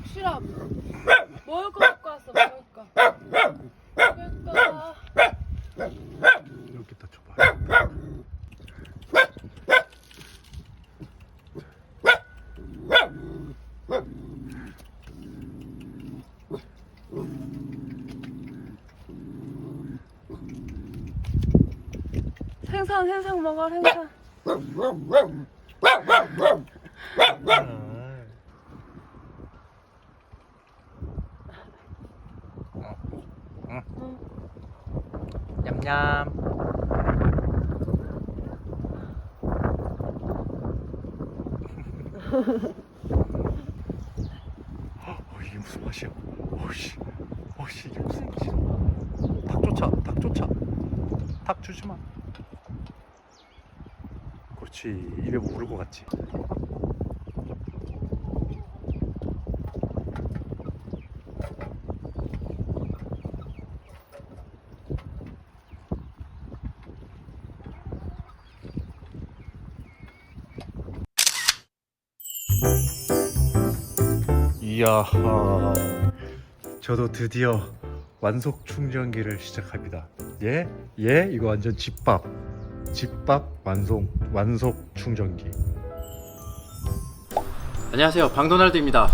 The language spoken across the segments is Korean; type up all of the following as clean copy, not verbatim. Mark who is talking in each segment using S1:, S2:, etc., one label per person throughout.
S1: 싫어. 먹을 거 갖고 왔어. 먹을 거.
S2: 여기다 줘봐.
S1: 생선 먹어. 생선.
S2: 냠냠. 이게 무슨 맛이야? 오씨, 이게 무슨 맛이야? 닭 쫓아. 닭 주지 마. 그렇지, 입에 모를 것 같지. 이야, 저도 드디어 완속 충전기를 시작합니다. 예? 이거 완전 집밥 완속 충전기. 안녕하세요, 방도날드입니다.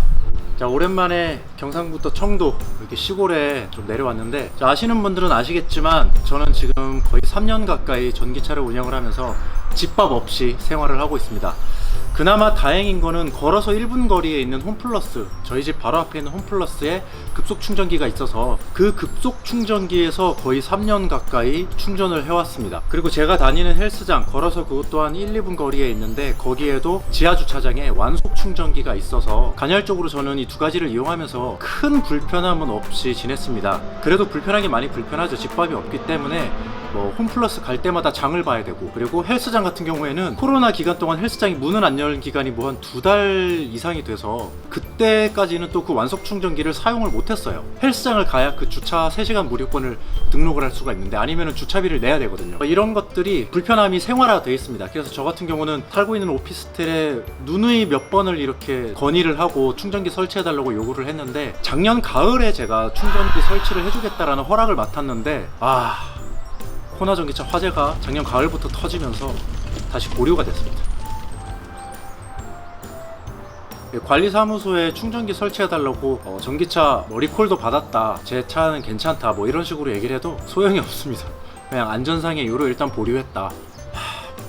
S2: 자, 오랜만에 경상북도 청도 이렇게 시골에 좀 내려왔는데, 자, 아시는 분들은 아시겠지만 저는 지금 거의 3년 가까이 전기차를 운영을 하면서 집밥 없이 생활을 하고 있습니다. 그나마 다행인 거는 걸어서 1분 거리에 있는 홈플러스, 저희 집 바로 앞에 있는 홈플러스에 급속 충전기가 있어서 그 급속 충전기에서 거의 3년 가까이 충전을 해왔습니다. 그리고 제가 다니는 헬스장, 걸어서 그것 또한 1, 2분 거리에 있는데 거기에도 지하 주차장에 완속 충전기가 있어서 간헐적으로 저는 이 두 가지를 이용하면서 큰 불편함은 없이 지냈습니다. 그래도 불편하게 많이 불편하죠. 집밥이 없기 때문에 뭐 홈플러스 갈 때마다 장을 봐야 되고, 그리고 헬스장 같은 경우에는 코로나 기간 동안 헬스장이 문을 안 열 기간이 뭐 한 2달 이상이 돼서 그때까지는 또 그 완속 충전기를 사용을 못했어요. 헬스장을 가야 그 주차 3시간 무료권을 등록을 할 수가 있는데, 아니면 주차비를 내야 되거든요. 이런 것들이 불편함이 생활화 되어 있습니다. 그래서 저 같은 경우는 살고 있는 오피스텔에 누누이 몇 번을 이렇게 건의를 하고 충전기 설치해달라고 요구를 했는데, 작년 가을에 제가 충전기 설치를 해주겠다라는 허락을 맡았는데, 호나 전기차 화재가 작년 가을부터 터지면서 다시 보류가 됐습니다. 관리사무소에 충전기 설치해달라고 전기차 리콜도 받았다, 제 차는 괜찮다, 뭐 이런 식으로 얘기를 해도 소용이 없습니다. 그냥 안전상의 이유로 일단 보류했다.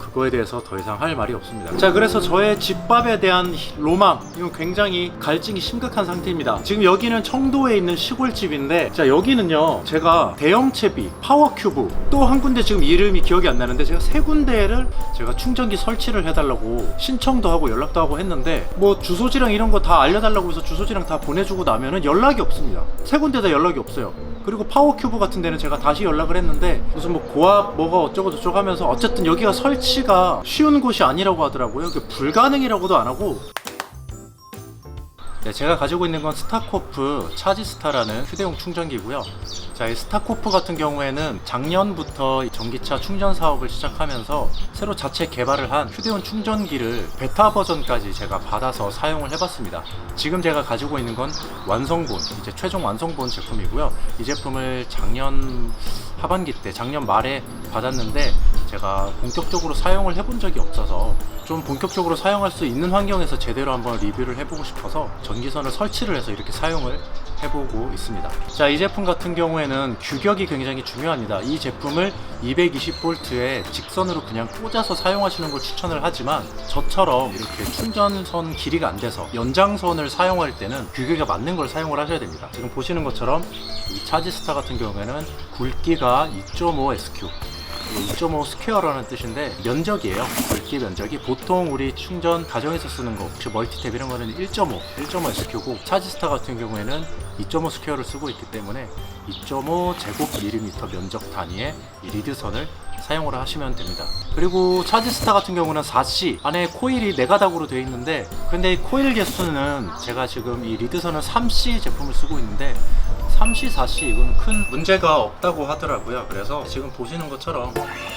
S2: 그거에 대해서 더 이상 할 말이 없습니다. 자, 그래서 저의 집밥에 대한 로망, 이건 굉장히 갈증이 심각한 상태입니다. 지금 여기는 청도에 있는 시골집인데, 자, 여기는요, 제가 대형채비, 파워큐브, 또 한 군데 지금 이름이 기억이 안 나는데, 제가 3군데를 제가 충전기 설치를 해달라고 신청도 하고 연락도 하고 했는데, 뭐 주소지랑 이런 거 다 알려달라고 해서 주소지랑 다 보내주고 나면은 연락이 없습니다. 3군데 다 연락이 없어요. 그리고 파워큐브 같은 데는 제가 다시 연락을 했는데, 무슨 뭐 고압 뭐가 어쩌고 저쩌고 하면서 어쨌든 여기가 설치가 쉬운 곳이 아니라고 하더라고요. 불가능이라고도 안 하고. 네, 제가 가지고 있는 건 스타코프 차지스타라는 휴대용 충전기고요. 자, 이 스타코프 같은 경우에는 작년부터 전기차 충전 사업을 시작하면서 새로 자체 개발을 한 휴대용 충전기를 베타 버전까지 제가 받아서 사용을 해봤습니다. 지금 제가 가지고 있는 건 완성본, 이제 최종 완성본 제품이고요. 이 제품을 작년 하반기 때, 작년 말에 받았는데, 제가 본격적으로 사용을 해본 적이 없어서 좀 본격적으로 사용할 수 있는 환경에서 제대로 한번 리뷰를 해보고 싶어서 전기선을 설치를 해서 이렇게 사용을 해보고 있습니다. 자, 이 제품 같은 경우에는 규격이 굉장히 중요합니다. 이 제품을 220V에 직선으로 그냥 꽂아서 사용하시는 걸 추천을 하지만, 저처럼 이렇게 충전선 길이가 안 돼서 연장선을 사용할 때는 규격에 맞는 걸 사용을 하셔야 됩니다. 지금 보시는 것처럼 이 차지스타 같은 경우에는 굵기가 2.5 SQ, 2.5 스퀘어라는 뜻인데 면적이에요. 굵기 면적이 보통 우리 충전 가정에서 쓰는 거, 혹시 멀티탭 이런 거는 1.5 SQ고, 차지스타 같은 경우에는 2.5 스퀘어를 쓰고 있기 때문에 2.5 제곱 밀리미터 면적 단위의 이 리드선을 사용을 하시면 됩니다. 그리고 차지스타 같은 경우는 4C 안에 코일이 4가닥으로 되어 있는데, 근데 이 코일 개수는 제가 지금 이 리드선은 3C 제품을 쓰고 있는데 3시, 4시 이거는 큰 문제가 없다고 하더라고요. 그래서 지금 보시는 것처럼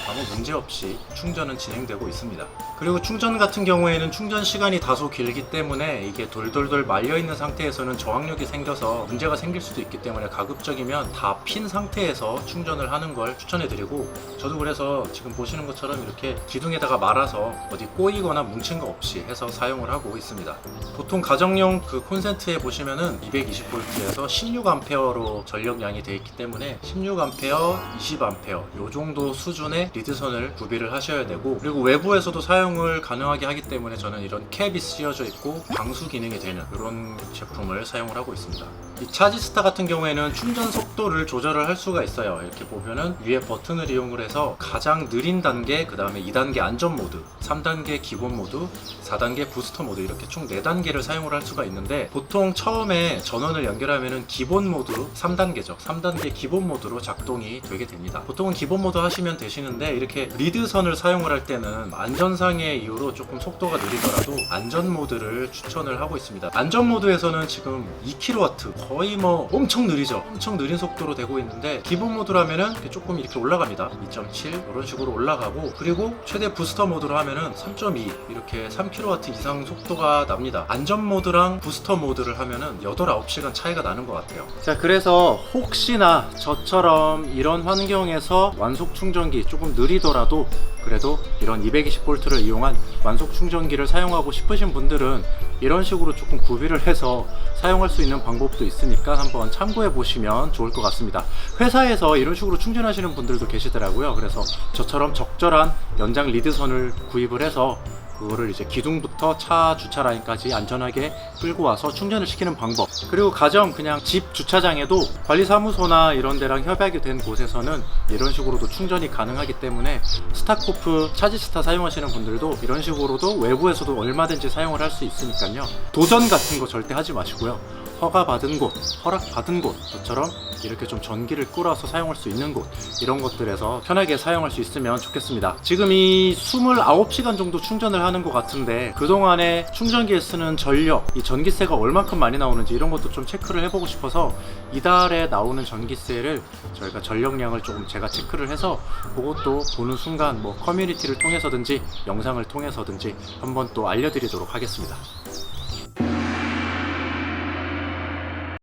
S2: 아무 문제 없이 충전은 진행되고 있습니다. 그리고 충전 같은 경우에는 충전 시간이 다소 길기 때문에 이게 돌돌돌 말려있는 상태에서는 저항력이 생겨서 문제가 생길 수도 있기 때문에 가급적이면 다 핀 상태에서 충전을 하는 걸 추천해드리고, 저도 그래서 지금 보시는 것처럼 이렇게 기둥에다가 말아서 어디 꼬이거나 뭉친 거 없이 해서 사용을 하고 있습니다. 보통 가정용 그 콘센트에 보시면은 220V에서 16A로 전력량이 되어 있기 때문에 16A, 20A 요 정도 수준의 리드선을 구비를 하셔야 되고, 그리고 외부에서도 사용을 가능하게 하기 때문에 저는 이런 캡이 쓰여져 있고 방수 기능이 되는 이런 제품을 사용을 하고 있습니다. 이 차지스타 같은 경우에는 충전 속도를 조절을 할 수가 있어요. 이렇게 보면은 위에 버튼을 이용을 해서 가장 느린 단계, 그 다음에 2단계 안전 모드, 3단계 기본 모드, 4단계 부스터 모드, 이렇게 총 4단계를 사용을 할 수가 있는데, 보통 처음에 전원을 연결하면은 기본 모드 3단계죠. 3단계 기본 모드로 작동이 되게 됩니다. 보통은 기본 모드 하시면 되시는데, 이렇게 리드선을 사용을 할 때는 안전상의 이유로 조금 속도가 느리더라도 안전 모드를 추천을 하고 있습니다. 안전 모드에서는 지금 2kW, 거의 뭐 엄청 느리죠. 엄청 느린 속도로 되고 있는데, 기본 모드라면은 조금 이렇게 올라갑니다. 2.7 이런 식으로 올라가고, 그리고 최대 부스터 모드로 하면은 3.2 이렇게 3kW 이상 속도가 납니다. 안전 모드랑 부스터 모드를 하면은 8, 9시간 차이가 나는 것 같아요. 자, 그래서 혹시나 저처럼 이런 환경에서 완속 충전기 조금 느리더라도 그래도 이런 220V를 이용한 완속 충전기를 사용하고 싶으신 분들은 이런 식으로 조금 구비를 해서 사용할 수 있는 방법도 있으니까 한번 참고해 보시면 좋을 것 같습니다. 회사에서 이런 식으로 충전하시는 분들도 계시더라고요. 그래서 저처럼 적절한 연장 리드선을 구입을 해서 그거를 이제 기둥부터 차 주차 라인까지 안전하게 끌고 와서 충전을 시키는 방법, 그리고 가정 그냥 집 주차장에도 관리사무소나 이런 데랑 협약이 된 곳에서는 이런 식으로도 충전이 가능하기 때문에 스타코프 차지스타 사용하시는 분들도 이런 식으로도 외부에서도 얼마든지 사용을 할 수 있으니까요. 도전 같은 거 절대 하지 마시고요. 허가받은 곳, 허락받은 곳, 저처럼 이렇게 좀 전기를 끌어서 사용할 수 있는 곳, 이런 것들에서 편하게 사용할 수 있으면 좋겠습니다. 지금 이 29시간 정도 충전을 하는 것 같은데, 그동안에 충전기에 쓰는 전력, 이 전기세가 얼만큼 많이 나오는지 이런 것도 좀 체크를 해보고 싶어서 이달에 나오는 전기세를 저희가 전력량을 조금 제가 체크를 해서 그것도 보는 순간 뭐 커뮤니티를 통해서든지 영상을 통해서든지 한번 또 알려드리도록 하겠습니다.